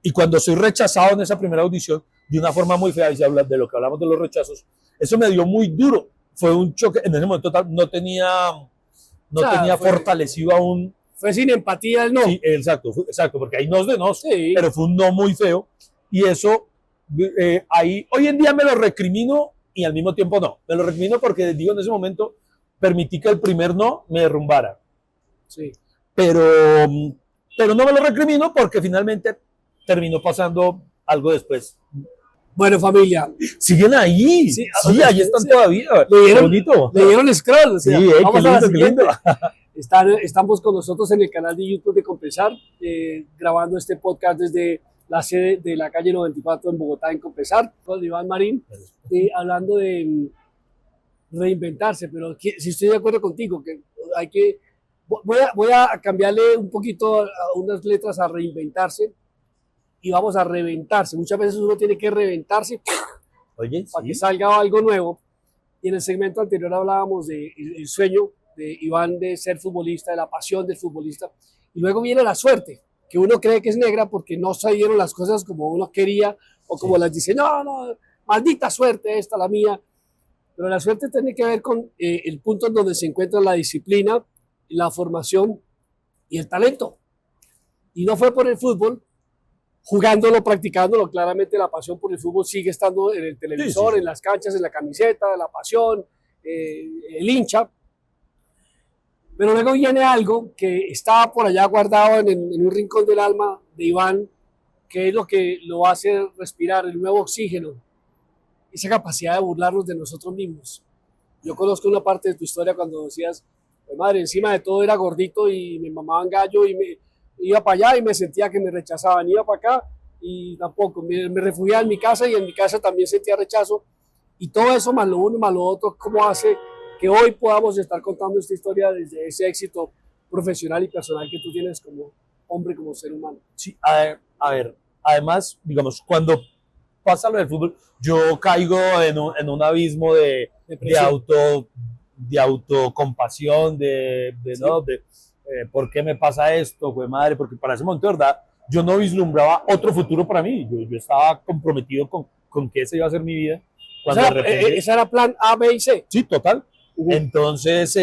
Y cuando soy rechazado en esa primera audición, de una forma muy fea, y se habla de lo que hablamos de los rechazos, eso me dio muy duro. Fue un choque, en ese momento no tenía fortalecido aún. Fue sin empatía el no. Sí, exacto, porque hay nos de nos, sí. Pero fue un no muy feo. Y eso, ahí, hoy en día me lo recrimino y al mismo tiempo no. Me lo recrimino porque, digo, en ese momento permití que el primer no me derrumbara. Sí. Pero no me lo recrimino porque finalmente terminó pasando algo después. Bueno, familia. Siguen ahí. Sí, ahí están todavía. Le dieron scroll. O sea, sí, vamos a la siguiente. Estamos con nosotros en el canal de YouTube de Compensar, grabando este podcast desde la sede de la calle 94 en Bogotá, en Compensar, con Iván Marín, hablando de reinventarse. Pero si estoy de acuerdo contigo, que hay que... Voy a cambiarle un poquito a unas letras a reinventarse. Y vamos a reventarse. Muchas veces uno tiene que reventarse. Oye, para que salga algo nuevo. Y en el segmento anterior hablábamos del sueño de Iván de ser futbolista, de la pasión del futbolista. Y luego viene la suerte, que uno cree que es negra porque no salieron las cosas como uno quería o como las dice, no, maldita suerte esta, la mía. Pero la suerte tiene que ver con el punto en donde se encuentra la disciplina, la formación y el talento. Y no fue por el fútbol, jugándolo, practicándolo. Claramente la pasión por el fútbol sigue estando en el televisor, en las canchas, en la camiseta, la pasión, el hincha. Pero luego viene algo que está por allá guardado en un rincón del alma de Iván, que es lo que lo hace respirar, el nuevo oxígeno, esa capacidad de burlarnos de nosotros mismos. Yo conozco una parte de tu historia cuando decías, madre, encima de todo era gordito y me mamaban gallo y iba para allá y me sentía que me rechazaban, iba para acá y tampoco, me refugiaba en mi casa y en mi casa también sentía rechazo. Y todo eso, más lo uno, más lo otro, ¿cómo hace que hoy podamos estar contando esta historia desde ese éxito profesional y personal que tú tienes como hombre, como ser humano? Sí, a ver, además, digamos, cuando pasa lo del fútbol, yo caigo en un abismo de autocompasión, ¿por qué me pasa esto, güey madre? Porque para ese momento, de verdad, yo no vislumbraba otro futuro para mí. Yo estaba comprometido con que esa iba a ser mi vida. Cuando esa era plan A, B y C. Sí, total. Entonces,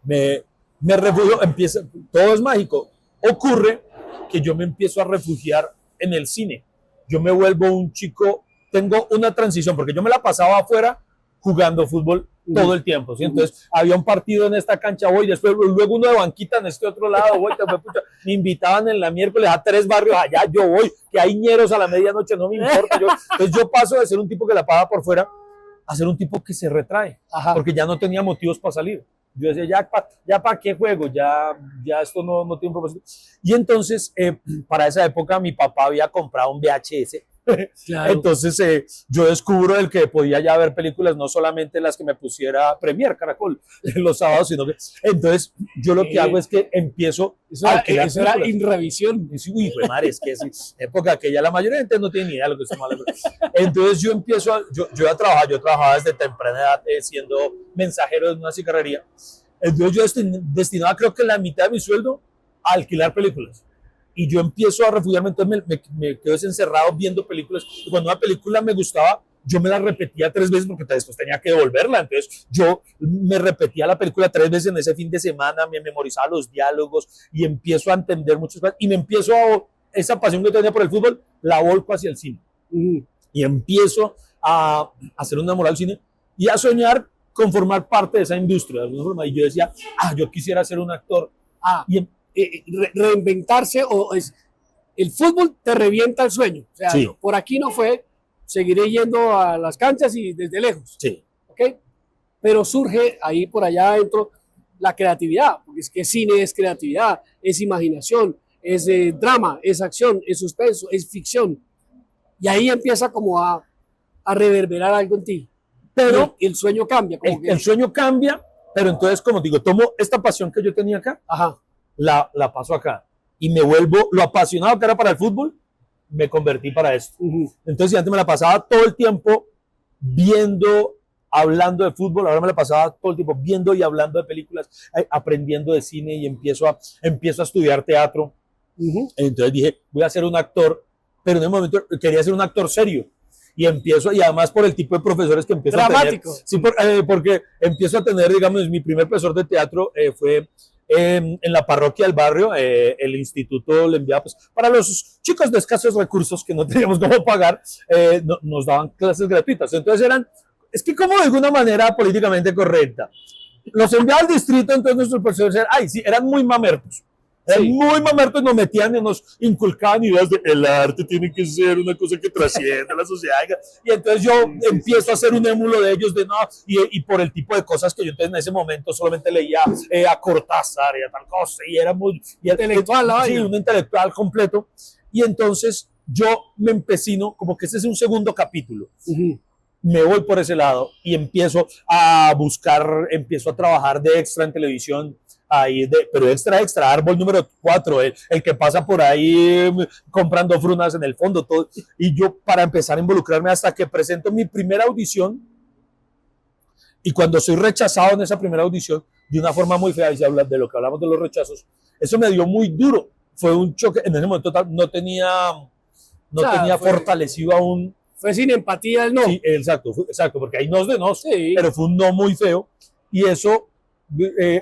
me refugio, todo es mágico. Ocurre que yo me empiezo a refugiar en el cine. Yo me vuelvo un chico, tengo una transición, porque yo me la pasaba afuera jugando fútbol todo el tiempo, ¿sí? Entonces había un partido en esta cancha, voy, después luego uno de banquita en este otro lado, voy, me invitaban en la miércoles a 3 barrios allá, yo voy, que hay ñeros a la medianoche, no me importa, entonces yo paso de ser un tipo que la paga por fuera a ser un tipo que se retrae, porque ya no tenía motivos para salir. Yo decía, ya para qué juego, ya esto no tiene un propósito. Y entonces, para esa época, mi papá había comprado un VHS. Claro. Entonces yo descubro el que podía ya ver películas, no solamente las que me pusiera Premier Caracol los sábados, sino que entonces yo lo que hago es que empiezo a alquilar eso era Inravisión. Uy, pues madre, es que es época que ya la mayoría de gente no tiene ni idea de lo que estamos hablando. Entonces yo empiezo yo trabajaba desde temprana edad siendo mensajero de una cigarrería. Entonces yo destinaba creo que la mitad de mi sueldo a alquilar películas. Y yo empiezo a refugiarme, entonces me quedo encerrado viendo películas. Y cuando una película me gustaba, yo me la repetía 3 veces porque después tenía que devolverla. Entonces yo me repetía la película 3 veces en ese fin de semana, me memorizaba los diálogos y empiezo a entender muchas cosas. Y me empiezo esa pasión que tenía por el fútbol, la volco hacia el cine. Y empiezo a hacer un enamorado del cine y a soñar con formar parte de esa industria de alguna forma. Y yo decía, yo quisiera ser un actor. Y reinventarse el fútbol te revienta el sueño, o sea, sí. Por aquí no fue, seguiré yendo a las canchas y desde lejos, sí. ¿Okay? Pero surge ahí por allá adentro la creatividad, porque es que cine es creatividad, es imaginación, es drama, es acción, es suspenso, es ficción, y ahí empieza como a reverberar algo en ti, pero el sueño cambia. El sueño cambia, pero entonces, como digo, tomo esta pasión que yo tenía acá, la paso acá y me vuelvo lo apasionado que era para el fútbol, me convertí para esto. Entonces, si antes me la pasaba todo el tiempo viendo, hablando de fútbol, ahora me la pasaba todo el tiempo viendo y hablando de películas, aprendiendo de cine y empiezo a estudiar teatro. Entonces dije, voy a ser un actor, pero en el momento quería ser un actor serio. Y empiezo, y además por el tipo de profesores que empiezo Dramático. a tener. Sí, porque empiezo a tener, digamos, mi primer profesor de teatro fue en la parroquia del barrio. El instituto le enviaba, pues, para los chicos de escasos recursos que no teníamos cómo pagar, nos daban clases gratuitas. Entonces es que como de alguna manera políticamente correcta, los enviaba al distrito, entonces nuestros profesores eran muy mamertos. Sí. Muy mamertos, nos metían y nos inculcaban ideas de el arte tiene que ser una cosa que trasciende a la sociedad. Y entonces yo empiezo a hacer un émulo de ellos de no, y por el tipo de cosas que yo entonces en ese momento solamente leía a Cortázar y a tal cosa, y era muy intelectual, sí, un intelectual completo. Y entonces yo me empecino, como que ese es un segundo capítulo. Me voy por ese lado y empiezo a buscar, empiezo a trabajar de extra en televisión. Pero extra, árbol número 4, el que pasa por ahí comprando frunas en el fondo, todo. Y yo para empezar a involucrarme hasta que presento mi primera audición, y cuando soy rechazado en esa primera audición, de una forma muy fea, y se habla de lo que hablamos de los rechazos, eso me dio muy duro, fue un choque, en ese momento no tenía fortalecido aún. Fue sin empatía el no. Sí, exacto, porque hay nos de nos, sí. Pero fue un no muy feo, y eso...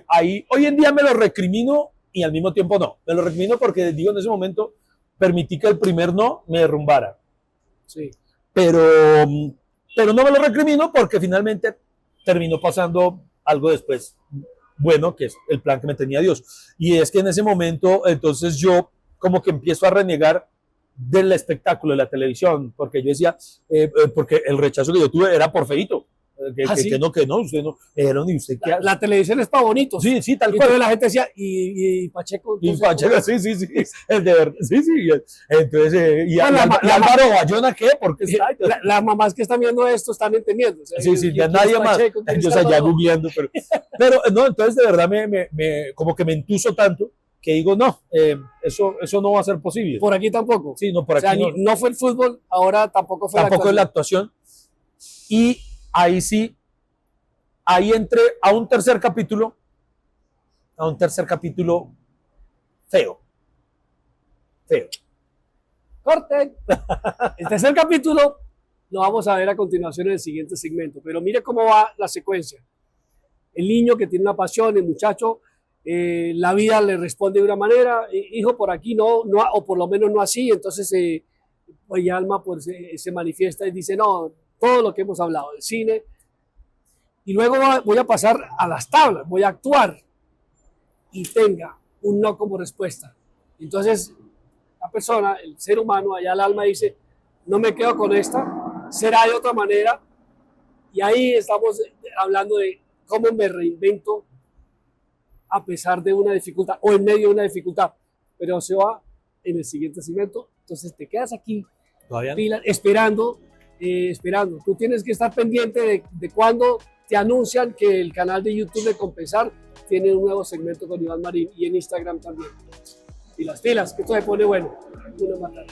ahí hoy en día me lo recrimino y al mismo tiempo no. Me lo recrimino porque digo en ese momento permití que el primer no me derrumbara. Sí. Pero no me lo recrimino porque finalmente terminó pasando algo después bueno, que es el plan que me tenía Dios. Y es que en ese momento entonces yo como que empiezo a renegar del espectáculo de la televisión, porque yo decía, porque el rechazo que yo tuve era por feíto. ¿Sí? Que no, usted no, ni usted qué hace. La televisión es para bonitos. Sí, tal cual. Entonces la gente decía, y Pacheco. Y Pacheco, sí, el de verdad, sí. Entonces, y Álvaro Bayona, ¿qué? ¿Por qué está? Las mamás que están viendo esto están entendiendo. O sea, sí, ya nadie más. Ellos allá googleando, pero no, entonces de verdad como que me entuso tanto que digo, no, eso no va a ser posible. Por aquí tampoco. Sí, no, por aquí no. No fue el fútbol, ahora tampoco fue la actuación. Y ahí sí, ahí entré a un tercer capítulo feo. Corten. El tercer capítulo lo vamos a ver a continuación en el siguiente segmento, pero mire cómo va la secuencia. El niño que tiene una pasión, el muchacho, la vida le responde de una manera, hijo, por aquí no, o por lo menos no así, entonces pues Alma pues, se manifiesta y dice, no, todo lo que hemos hablado del cine, y luego voy a pasar a las tablas, voy a actuar y tenga un no como respuesta. Entonces la persona, el ser humano, allá el alma dice, no me quedo con esta, será de otra manera, y ahí estamos hablando de cómo me reinvento a pesar de una dificultad o en medio de una dificultad, pero se va en el siguiente segmento. Entonces te quedas aquí esperando. Tú tienes que estar pendiente de cuando te anuncian que el canal de YouTube de Compensar tiene un nuevo segmento con Iván Marín, y en Instagram también. Y las pilas, que esto se pone bueno. Una matada.